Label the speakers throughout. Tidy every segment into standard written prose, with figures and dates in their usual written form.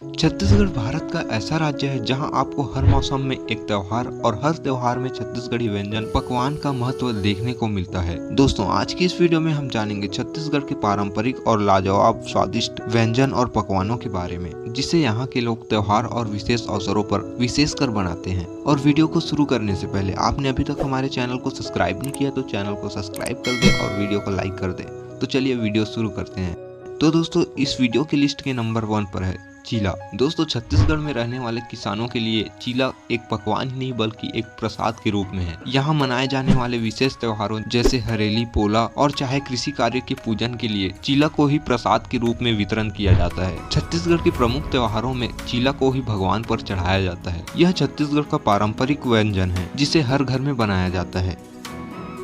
Speaker 1: छत्तीसगढ़ भारत का ऐसा राज्य है जहां आपको हर मौसम में एक त्योहार और हर त्योहार में छत्तीसगढ़ी व्यंजन पकवान का महत्व देखने को मिलता है। दोस्तों, आज की इस वीडियो में हम जानेंगे छत्तीसगढ़ के पारंपरिक और लाजवाब स्वादिष्ट व्यंजन और पकवानों के बारे में, जिसे यहाँ के लोग त्योहार और विशेष अवसरों पर विशेषकर बनाते हैं। और वीडियो को शुरू करने से पहले आपने अभी तक हमारे चैनल को सब्सक्राइब नहीं किया तो चैनल को सब्सक्राइब कर दे और वीडियो को लाइक कर दे। तो चलिए वीडियो शुरू करते हैं। तो दोस्तों, इस वीडियो की लिस्ट के नंबर 1 पर है चीला। दोस्तों, छत्तीसगढ़ में रहने वाले किसानों के लिए चीला एक पकवान ही नहीं बल्कि एक प्रसाद के रूप में है। यहाँ मनाए जाने वाले विशेष त्योहारों जैसे हरेली, पोला और चाहे कृषि कार्य के पूजन के लिए चीला को ही प्रसाद के रूप में वितरण किया जाता है। छत्तीसगढ़ के प्रमुख त्योहारों में चीला को ही भगवान पर चढ़ाया जाता है। यह छत्तीसगढ़ का पारंपरिक व्यंजन है जिसे हर घर में बनाया जाता है।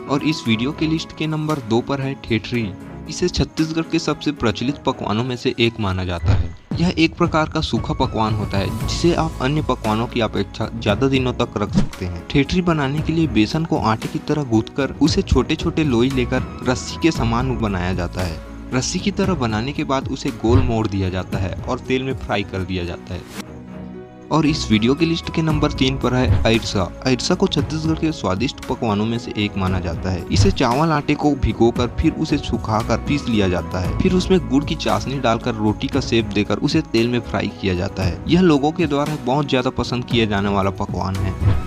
Speaker 1: और इस वीडियो के लिस्ट के नंबर 2 पर है ठेठरी। इसे छत्तीसगढ़ के सबसे प्रचलित पकवानों में से एक माना जाता है। यह एक प्रकार का सूखा पकवान होता है जिसे आप अन्य पकवानों की अपेक्षा ज्यादा दिनों तक रख सकते हैं। ठेठरी बनाने के लिए बेसन को आटे की तरह गूंथकर उसे छोटे छोटे लोई लेकर रस्सी के समान बनाया जाता है। रस्सी की तरह बनाने के बाद उसे गोल मोड़ दिया जाता है और तेल में फ्राई कर दिया जाता है। और इस वीडियो की लिस्ट के नंबर 3 पर है अरसा। अरसा को छत्तीसगढ़ के स्वादिष्ट पकवानों में से एक माना जाता है। इसे चावल आटे को भिगोकर फिर उसे सुखाकर पीस लिया जाता है। फिर उसमें गुड़ की चाशनी डालकर रोटी का शेप देकर उसे तेल में फ्राई किया जाता है। यह लोगों के द्वारा बहुत ज्यादा पसंद किया जाने वाला पकवान है।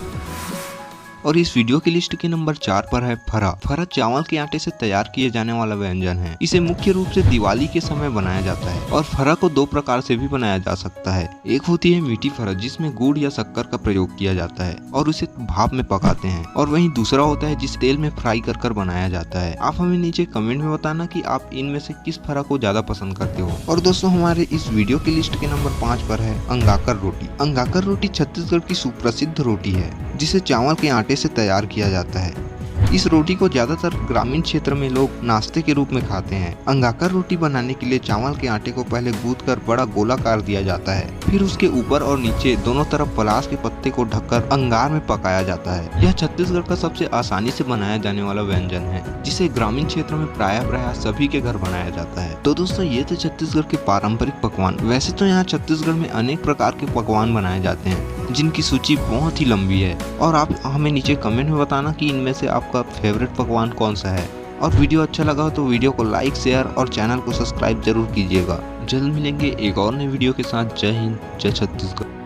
Speaker 1: और इस वीडियो की लिस्ट के नंबर 4 पर है फरा। फरा चावल के आटे से तैयार किए जाने वाला व्यंजन है। इसे मुख्य रूप से दिवाली के समय बनाया जाता है। और फरा को 2 प्रकार से भी बनाया जा सकता है। एक होती है मीठी फरा जिसमें गुड़ या शक्कर का प्रयोग किया जाता है और उसे भाप में पकाते हैं। और वहीं दूसरा होता है जिसे तेल में फ्राई कर बनाया जाता है। आप हमें नीचे कमेंट में बताना कि आप इनमें से किस फरा को ज्यादा पसंद करते हो। और दोस्तों, हमारे इस वीडियो की लिस्ट के नंबर 5 पर है अंगाकर रोटी। अंगाकर रोटी छत्तीसगढ़ की सुप्रसिद्ध रोटी है जिसे चावल के आटे से तैयार किया जाता है। इस रोटी को ज्यादातर ग्रामीण क्षेत्र में लोग नाश्ते के रूप में खाते हैं। अंगाकर रोटी बनाने के लिए चावल के आटे को पहले गूंथकर बड़ा गोलाकार दिया जाता है। फिर उसके ऊपर और नीचे दोनों तरफ पलाश के पत्ते को ढककर अंगार में पकाया जाता है। यह छत्तीसगढ़ का सबसे आसानी से बनाया जाने वाला व्यंजन है जिसे ग्रामीण क्षेत्र में प्रायः सभी के घर बनाया जाता है। तो दोस्तों, ये थे छत्तीसगढ़ के पारंपरिक पकवान। वैसे तो यहाँ छत्तीसगढ़ में अनेक प्रकार के पकवान बनाए जाते हैं जिनकी सूची बहुत ही लंबी है। और आप हमें नीचे कमेंट में बताना कि इनमें से आपका फेवरेट पकवान कौन सा है। और वीडियो अच्छा लगा हो तो वीडियो को लाइक, शेयर और चैनल को सब्सक्राइब जरूर कीजिएगा। जल्द मिलेंगे एक और नई वीडियो के साथ। जय हिंद, जय छत्तीसगढ़।